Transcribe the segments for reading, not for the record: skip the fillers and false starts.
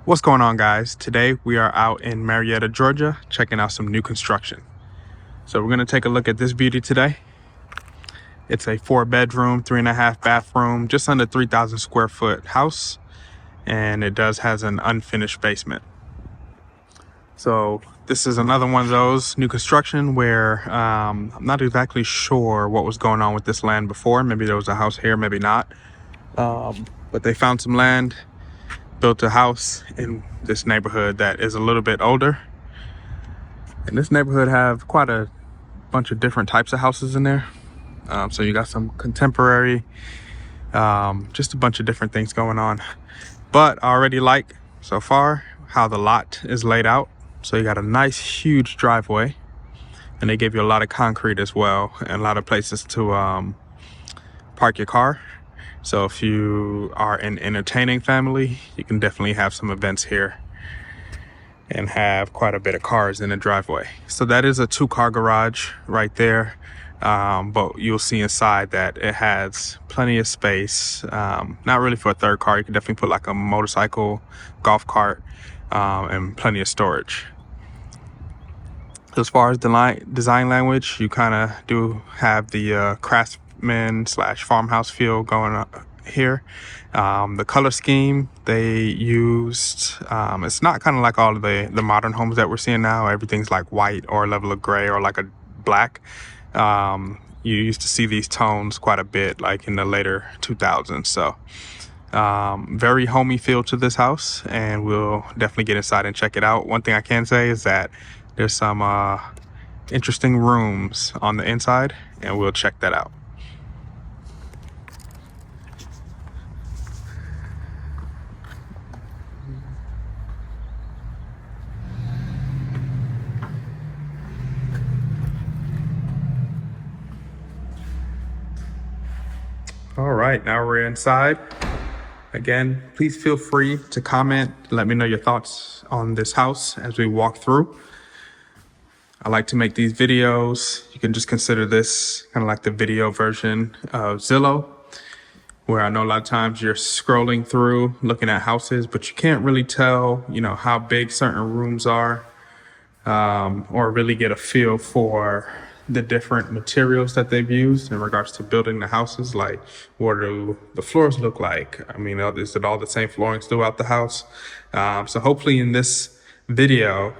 What's going on, guys? Today we are out in Marietta, Georgia, checking out some new construction. So we're going to take a look at this beauty today. It's a 4-bedroom, 3.5 bathroom, just under 3,000 square foot house, and it has an unfinished basement. So this is another one of those new construction where I'm not exactly sure what was going on with this land before. Maybe there was a house here, maybe not. But they found some land, built a house in this neighborhood that is a little bit older. And this neighborhood have quite a bunch of different types of houses in there. So you got some contemporary, just a bunch of different things going on. But I already like so far how the lot is laid out. So you got a nice huge driveway, and they gave you a lot of concrete as well, and a lot of places to park your car. So if you are an entertaining family, you can definitely have some events here and have quite a bit of cars in the driveway. So that is a 2-car garage right there. But you'll see inside that it has plenty of space. Not really for a 3rd car. You can definitely put like a motorcycle, golf cart, and plenty of storage. As far as the design language, you kind of do have the craftsman / farmhouse feel going on here. The color scheme they used, it's not kind of like all of the modern homes that we're seeing now. Everything's like white or a level of gray or like a black. You used to see these tones quite a bit like in the later 2000s. So very homey feel to this house, and we'll definitely get inside and check it out. One thing I can say is that there's some interesting rooms on the inside, and we'll check that out. All right, now we're inside. Again, please feel free to comment. Let me know your thoughts on this house as we walk through. I like to make these videos. You can just consider this kind of like the video version of Zillow, where I know a lot of times you're scrolling through looking at houses, but you can't really tell, how big certain rooms are, or really get a feel for the different materials that they've used in regards to building the houses. Like, what do the floors look like? I mean, is it all the same floorings throughout the house? So hopefully in this video,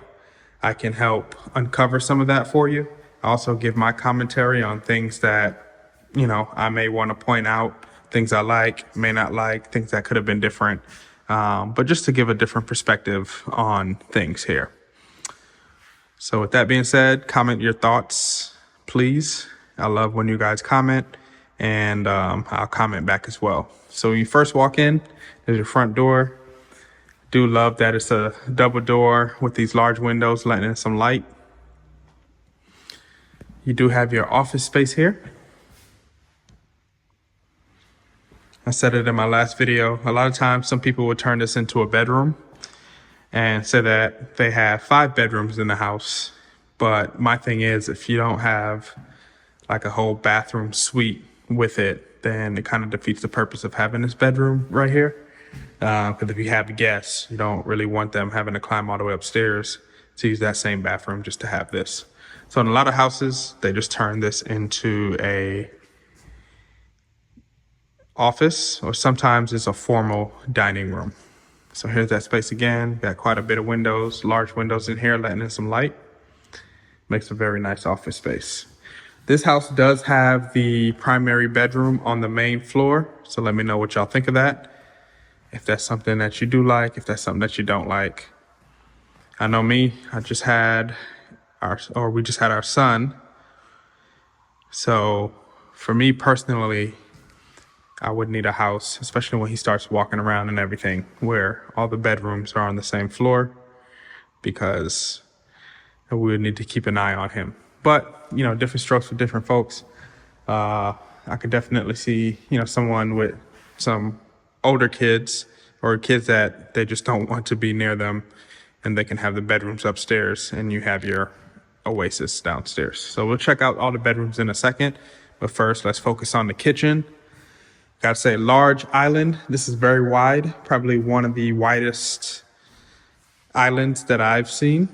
I can help uncover some of that for you. I also give my commentary on things that, I may want to point out, things I like, may not like, things that could have been different, but just to give a different perspective on things here. So with that being said, comment your thoughts, please. I love when you guys comment, and I'll comment back as well. So when you first walk in, there's your front door. Do love that it's a double door with these large windows letting in some light. You do have your office space here. I said it in my last video. A lot of times some people would turn this into a bedroom and say that they have 5 bedrooms in the house. But my thing is, if you don't have like a whole bathroom suite with it, then it kind of defeats the purpose of having this bedroom right here. Because if you have guests, you don't really want them having to climb all the way upstairs to use that same bathroom just to have this. So in a lot of houses, they just turn this into a office, or sometimes it's a formal dining room. So here's that space again. Got quite a bit of windows, large windows in here letting in some light. Makes a very nice office space. This house does have the primary bedroom on the main floor. So let me know what y'all think of that. If that's something that you do like, if that's something that you don't like. I know me, we just had our son. So for me personally, I would need a house, especially when he starts walking around and everything, where all the bedrooms are on the same floor, because we would need to keep an eye on him. But, different strokes for different folks. I could definitely see, someone with some older kids or kids that they just don't want to be near them, and they can have the bedrooms upstairs and you have your oasis downstairs. So we'll check out all the bedrooms in a second, but first let's focus on the kitchen. Gotta say, large island. This is very wide, probably one of the widest islands that I've seen.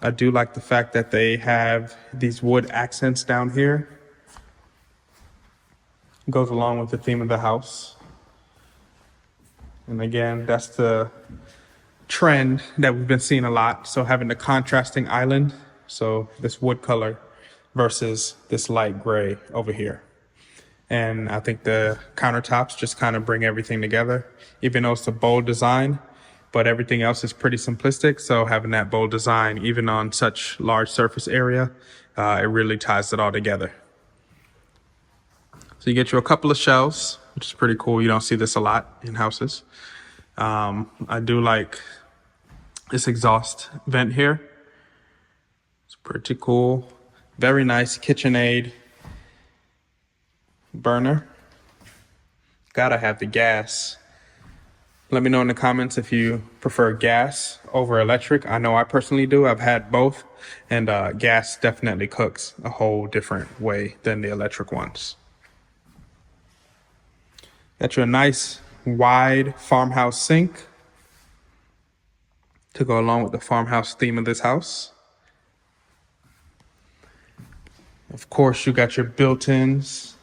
I do like the fact that they have these wood accents down here. It goes along with the theme of the house. And again, that's the trend that we've been seeing a lot. So having the contrasting island, so this wood color versus this light gray over here. And I think the countertops just kind of bring everything together, even though it's a bold design, but everything else is pretty simplistic. So having that bold design, even on such large surface area, it really ties it all together. So you get you a couple of shelves, which is pretty cool. You don't see this a lot in houses. I do like this exhaust vent here. It's pretty cool. Very nice KitchenAid burner. Gotta have the gas. Let me know in the comments if you prefer gas over electric. I know I personally do. I've had both, and gas definitely cooks a whole different way than the electric ones. Got you a nice wide farmhouse sink to go along with the farmhouse theme of this house. Of course, you got your built-ins.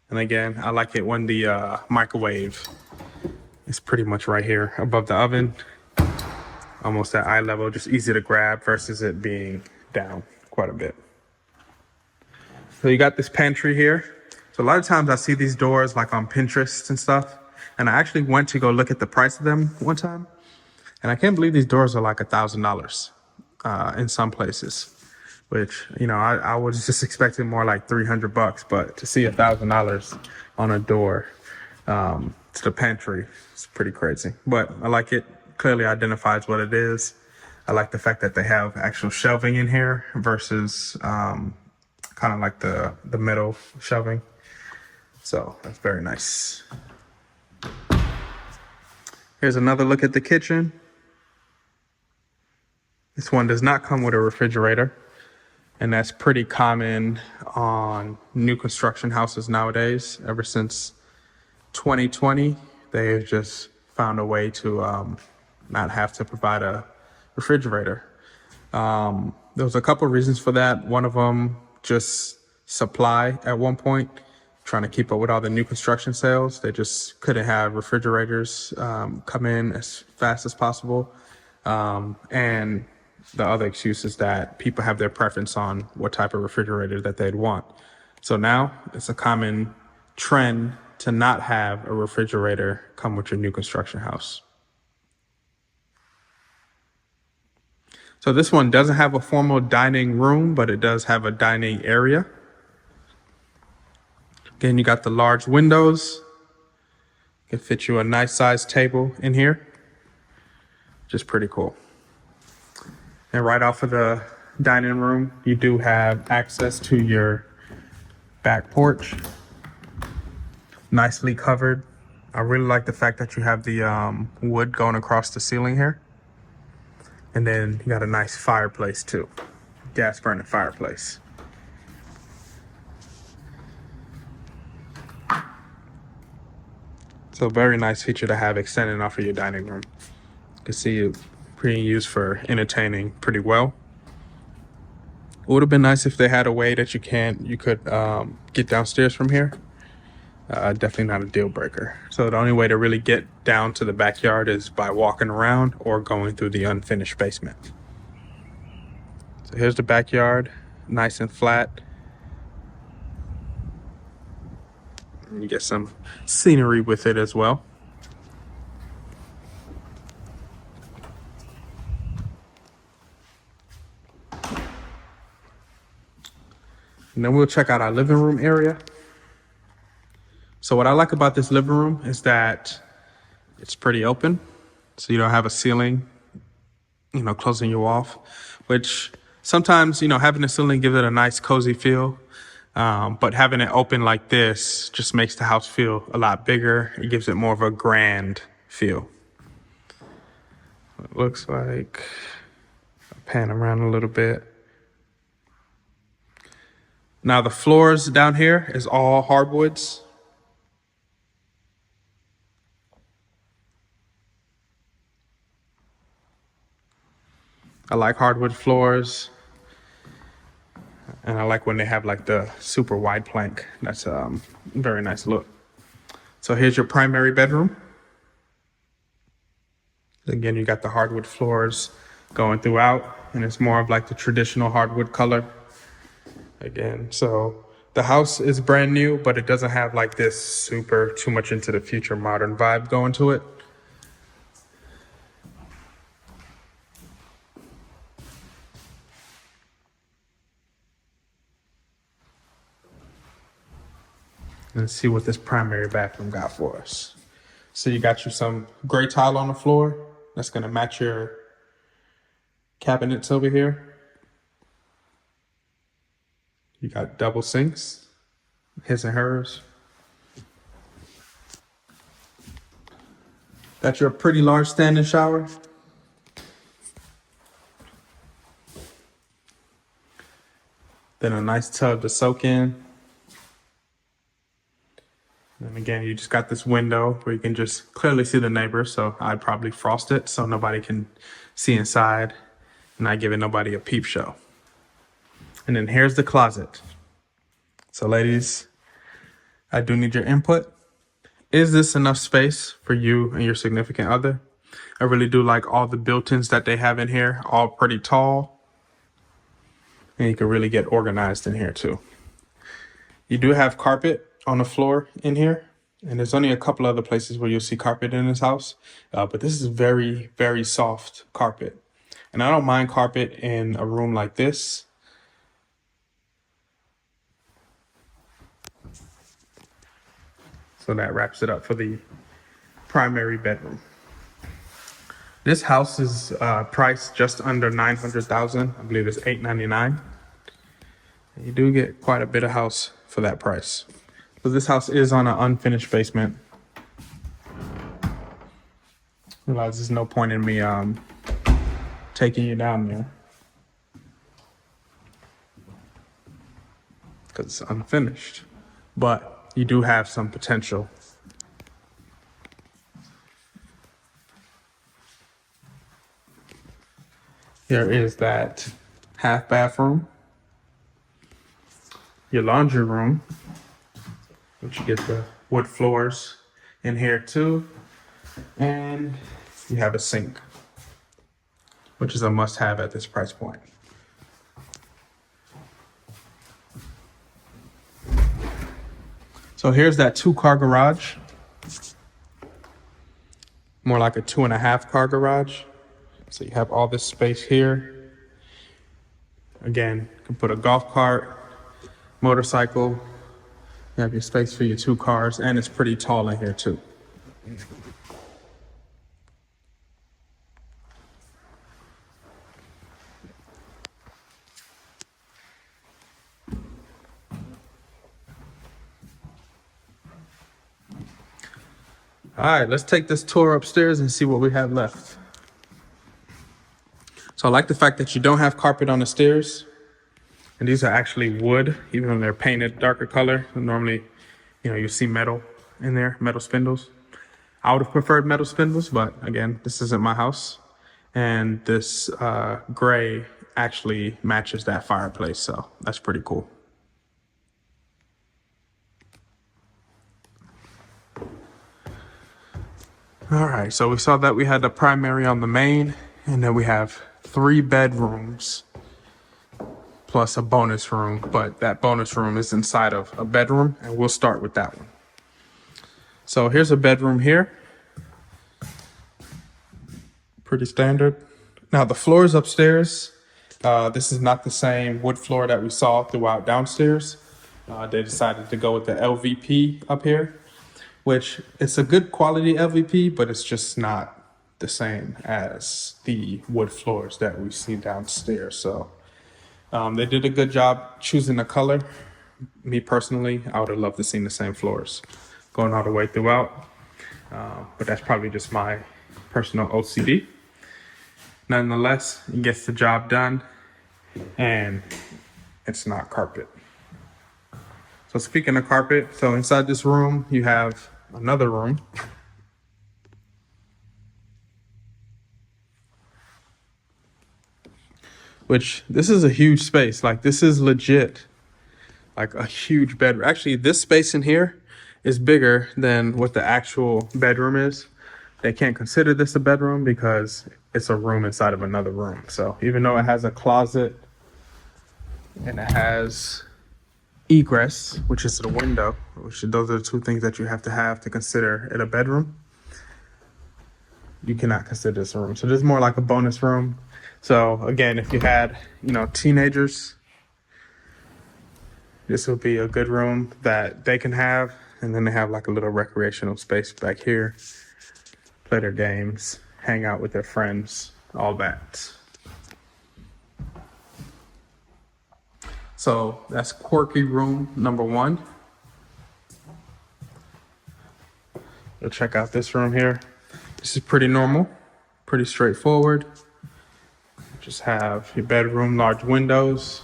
And again, I like it when the microwave is pretty much right here above the oven, almost at eye level, just easy to grab versus it being down quite a bit. So you got this pantry here. So a lot of times I see these doors like on Pinterest and stuff, and I actually went to go look at the price of them one time, and I can't believe these doors are like $1,000 in some places, which, you know, I was just expecting more like $300, but to see $1,000 on a door to the pantry, it's pretty crazy. But I like it. Clearly identifies what it is. I like the fact that they have actual shelving in here versus kind of like the metal shelving. So that's very nice. Here's another look at the kitchen. This one does not come with a refrigerator, and that's pretty common on new construction houses nowadays. Ever since 2020, they've just found a way to not have to provide a refrigerator. There was a couple of reasons for that. One of them, just supply at one point, trying to keep up with all the new construction sales. They just couldn't have refrigerators come in as fast as possible. And the other excuse is that people have their preference on what type of refrigerator that they'd want. So now it's a common trend to not have a refrigerator come with your new construction house. So this one doesn't have a formal dining room, but it does have a dining area. Again, you got the large windows. Can fit you a nice sized table in here, which is pretty cool. And right off of the dining room, you do have access to your back porch. Nicely covered. I really like the fact that you have the wood going across the ceiling here. And then you got a nice fireplace too. Gas burning fireplace. So very nice feature to have extending off of your dining room. You can see it being used for entertaining pretty well. It would have been nice if they had a way that you could get downstairs from here. Definitely not a deal breaker. So the only way to really get down to the backyard is by walking around or going through the unfinished basement. So here's the backyard, nice and flat. You get some scenery with it as well. And then we'll check out our living room area. So what I like about this living room is that it's pretty open. So you don't have a ceiling, closing you off, which sometimes, having a ceiling gives it a nice cozy feel. But having it open like this just makes the house feel a lot bigger. It gives it more of a grand feel. It looks like, I'll pan around a little bit. Now the floors down here is all hardwoods. I like hardwood floors, and I like when they have like the super wide plank. That's very nice look. So here's your primary bedroom. Again, you got the hardwood floors going throughout, and it's more of like the traditional hardwood color. Again, so the house is brand new, but it doesn't have like this super too much into the future modern vibe going to it. Let's see what this primary bathroom got for us. So you got you some gray tile on the floor. That's gonna match your cabinets over here. You got double sinks, his and hers. Got your pretty large standing shower. Then a nice tub to soak in. And again, you just got this window where you can just clearly see the neighbors. So I'd probably frost it so nobody can see inside and not giving nobody a peep show. And then here's the closet. So ladies, I do need your input. Is this enough space for you and your significant other? I really do like all the built-ins that they have in here, all pretty tall. And you can really get organized in here too. You do have carpet on the floor in here. And there's only a couple other places where you'll see carpet in this house. But this is very, very soft carpet. And I don't mind carpet in a room like this. So that wraps it up for the primary bedroom. This house is priced just under $900,000. I believe it's $899. You do get quite a bit of house for that price. So this house is on an unfinished basement. Realize there's no point in me taking you down there because it's unfinished, but you do have some potential. Here is that half bathroom, your laundry room, which you get the wood floors in here too, and you have a sink, which is a must-have at this price point. So here's that 2-car garage. More like a 2.5-car garage. So you have all this space here. Again, you can put a golf cart, motorcycle. You have your space for your 2 cars, and it's pretty tall in here too. All right, let's take this tour upstairs and see what we have left. So I like the fact that you don't have carpet on the stairs. And these are actually wood, even though they're painted darker color. Normally, you see metal in there, metal spindles. I would have preferred metal spindles, but again, this isn't my house. And this gray actually matches that fireplace, so that's pretty cool. All right, so we saw that we had the primary on the main, and then we have 3 bedrooms plus a bonus room, but that bonus room is inside of a bedroom, and we'll start with that one. So here's a bedroom here. Pretty standard. Now the floors upstairs, this is not the same wood floor that we saw throughout downstairs. They decided to go with the LVP up here, which it's a good quality LVP, but it's just not the same as the wood floors that we see downstairs. So they did a good job choosing the color. Me personally, I would have loved to see the same floors going all the way throughout. But that's probably just my personal OCD. Nonetheless, it gets the job done, and it's not carpet. So speaking of carpet, so inside this room, you have another room. which this is a huge space. Like this is legit, like a huge bedroom. Actually, this space in here is bigger than what the actual bedroom is. They can't consider this a bedroom because it's a room inside of another room. So even though it has a closet and it has egress, which is the window, those are the two things that you have to consider it a bedroom, you cannot consider this a room. So this is more like a bonus room. So again, if you had, teenagers, this would be a good room that they can have. And then they have like a little recreational space back here, play their games, hang out with their friends, all that. So that's quirky room number 1. You'll check out this room here. This is pretty normal, pretty straightforward. Just have your bedroom, large windows.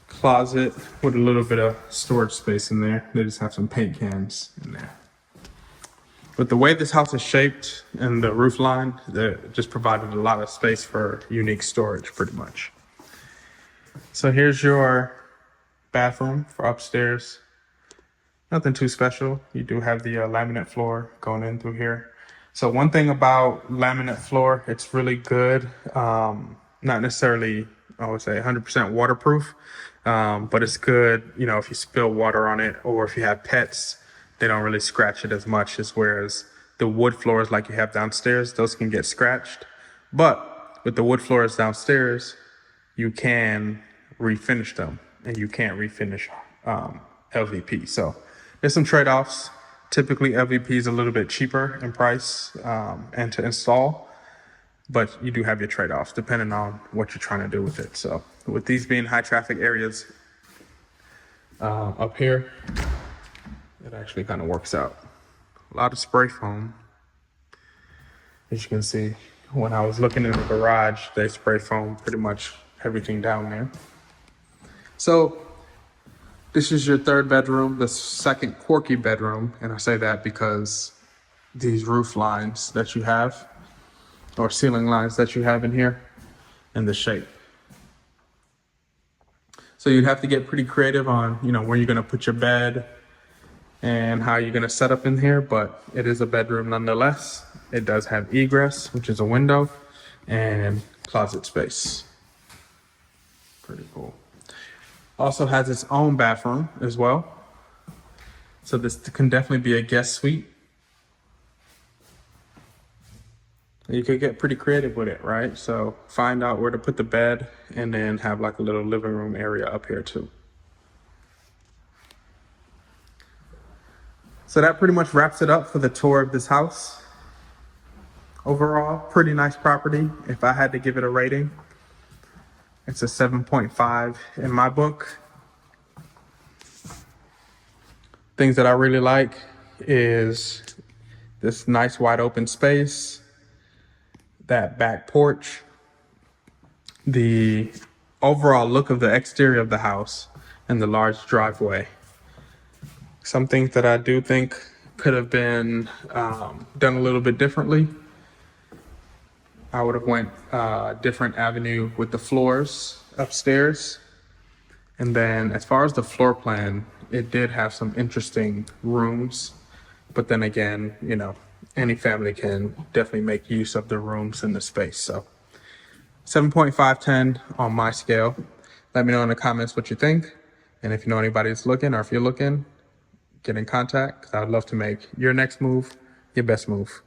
Closet with a little bit of storage space in there. They just have some paint cans in there. But the way this house is shaped and the roof line, it just provided a lot of space for unique storage pretty much. So here's your bathroom for upstairs. Nothing too special. You do have the laminate floor going in through here. So one thing about laminate floor, it's really good. Not necessarily, I would say 100% waterproof, but it's good, if you spill water on it or if you have pets, they don't really scratch it as much as whereas the wood floors like you have downstairs, those can get scratched. But with the wood floors downstairs, you can refinish them and you can't refinish LVP. So there's some trade-offs. Typically LVP is a little bit cheaper in price and to install, but you do have your trade-offs depending on what you're trying to do with it. So with these being high traffic areas up here, it actually kind of works out. A lot of spray foam. As you can see, when I was looking in the garage, they spray foam pretty much everything down there. So this is your 3rd bedroom, the 2nd quirky bedroom. And I say that because these roof lines that you have, or ceiling lines that you have in here, and the shape. So you'd have to get pretty creative on, where you're gonna put your bed and how you're gonna set up in here, but it is a bedroom nonetheless. It does have egress, which is a window, and closet space. Pretty cool. Also has its own bathroom as well. So this can definitely be a guest suite. You could get pretty creative with it, right? So find out where to put the bed and then have like a little living room area up here too. So that pretty much wraps it up for the tour of this house. Overall, pretty nice property. If I had to give it a rating, it's a 7.5 in my book. Things that I really like is this nice wide open space, that back porch, the overall look of the exterior of the house, and the large driveway. Some things that I do think could have been done a little bit differently. I would have went a different avenue with the floors upstairs. And then as far as the floor plan, it did have some interesting rooms. But then again, any family can definitely make use of the rooms in the space. So 7.5/10 on my scale. Let me know in the comments what you think. And if you know anybody that's looking, or if you're looking, get in contact, because I would love to make your next move your best move.